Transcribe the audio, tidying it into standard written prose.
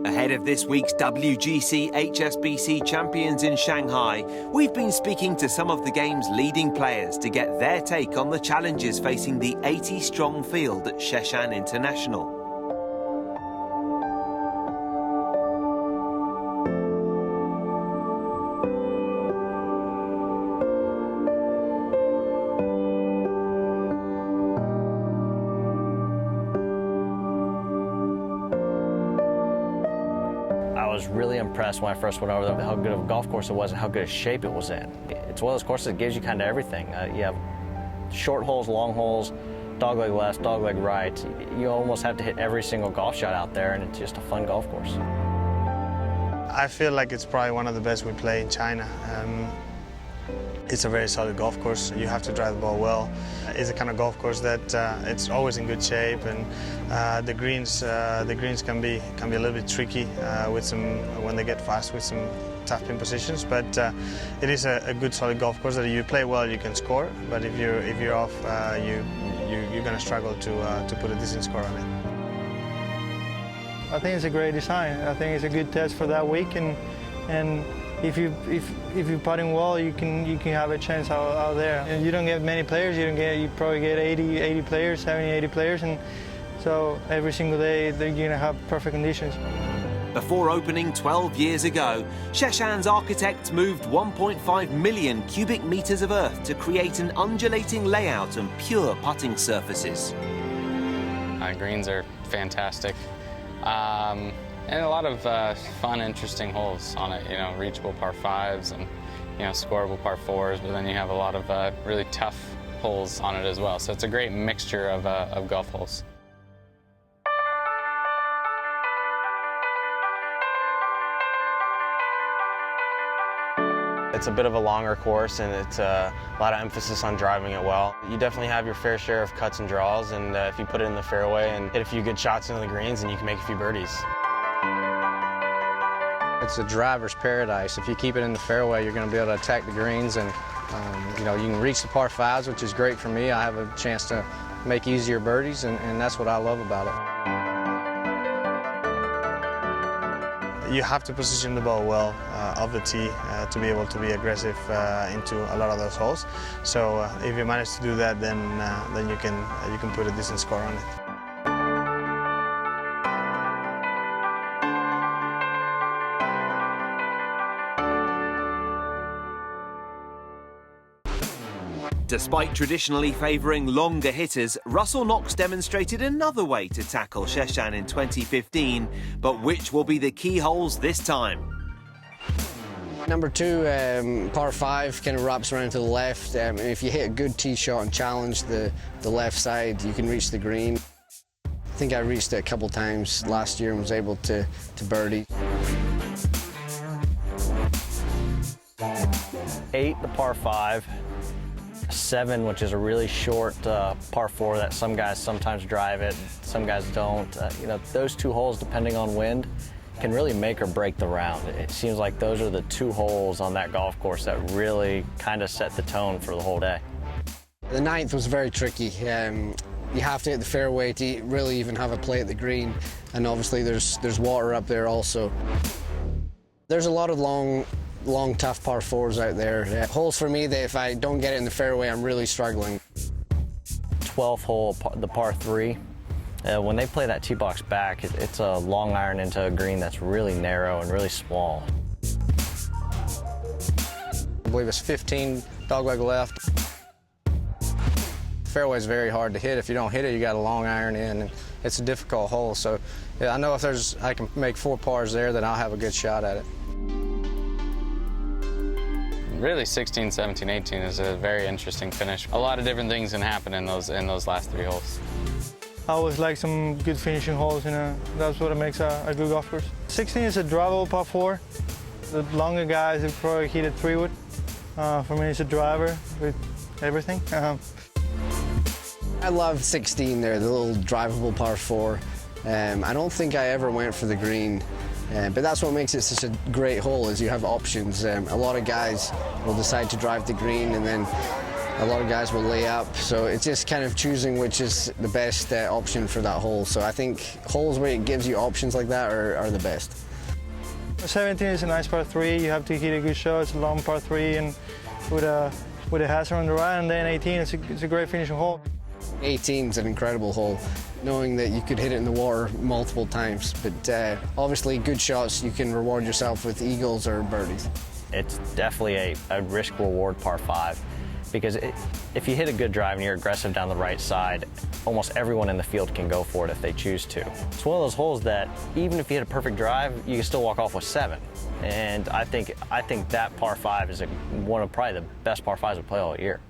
Ahead of this week's WGC-HSBC Champions in Shanghai, we've been speaking to some of the game's leading players to get their take on the challenges facing the 80-strong field at Sheshan International. I was really impressed when I first went over there how good of a golf course it was and how good a shape it was in. It's one of those courses that gives you kind of everything. You have short holes, long holes, dogleg left, dogleg right. You almost have to hit every single golf shot out there, and it's just a fun golf course. I feel like it's probably one of the best we play in China. It's a very solid golf course. You have to drive the ball well. It's a kind of golf course that it's always in good shape, and the greens can be a little bit tricky when they get fast with some tough pin positions. But it is a good solid golf course that if you play well, you can score. But if you're off, you're going to struggle to put a decent score on it. I think it's a great design. I think it's a good test for that week, and if you're putting well, you can have a chance out there. And you don't get many players. You probably get 80 players, 70, 80 players, and so every single day they're going to have perfect conditions. Before opening 12 years ago, Sheshan's architects moved 1.5 million cubic meters of earth to create an undulating layout and pure putting surfaces. Greens are fantastic. And a lot of fun, interesting holes on it, reachable par 5s and, scoreable par 4s, but then you have a lot of really tough holes on it as well. So it's a great mixture of golf holes. It's a bit of a longer course, and it's a lot of emphasis on driving it well. You definitely have your fair share of cuts and draws, and if you put it in the fairway and hit a few good shots into the greens, and you can make a few birdies. It's a driver's paradise. If you keep it in the fairway, you're going to be able to attack the greens, and you can reach the par 5s, which is great for me. I have a chance to make easier birdies, and that's what I love about it. You have to position the ball well off the tee to be able to be aggressive into a lot of those holes. So if you manage to do that, then you can put a decent score on it. Despite traditionally favouring longer hitters, Russell Knox demonstrated another way to tackle Sheshan in 2015, but which will be the key holes this time? Number 2, par 5, kind of wraps around to the left. If you hit a good tee shot and challenge the left side, you can reach the green. I think I reached it a couple times last year and was able to birdie. 8, the par 5. 7, which is a really short par 4 that some guys sometimes drive it, some guys don't. Those 2 holes, depending on wind, can really make or break the round. It seems like those are the 2 holes on that golf course that really kind of set the tone for the whole day. The 9th was very tricky. You have to hit the fairway to really even have a play at the green, and obviously there's water up there also. There's a lot of long, tough par 4s out there. Holes for me that if I don't get it in the fairway, I'm really struggling. 12th hole, the par 3. When they play that tee box back, it's a long iron into a green that's really narrow and really small. I believe it's 15, dogleg left. Fairway is very hard to hit. If you don't hit it, you got a long iron in, and it's a difficult hole. So yeah, I know if I can make 4 pars there, then I'll have a good shot at it. Really, 16, 17, 18 is a very interesting finish. A lot of different things can happen in those last 3 holes. I always like some good finishing holes, that's what makes a good golf course. 16 is a drivable par 4. The longer guys have probably hit a 3-wood. For me, it's a driver with everything. I love 16 there, the little drivable par 4. I don't think I ever went for the green. But that's what makes it such a great hole, is you have options. A lot of guys will decide to drive the green, and then A lot of guys will lay up, so it's just kind of choosing which is the best option for that hole. So I think holes where it gives you options like that are the best. 17 is a nice par 3. You have to hit a good shot. It's a long par 3 and with a hazard on the right, and then 18 it's a great finishing hole. 18 is an incredible hole, knowing that you could hit it in the water multiple times. But obviously, good shots, you can reward yourself with eagles or birdies. It's definitely a risk-reward par 5 because if you hit a good drive and you're aggressive down the right side, almost everyone in the field can go for it if they choose to. It's one of those holes that even if you hit a perfect drive, you can still walk off with 7. And I think that par 5 is one of probably the best par 5s we play all year.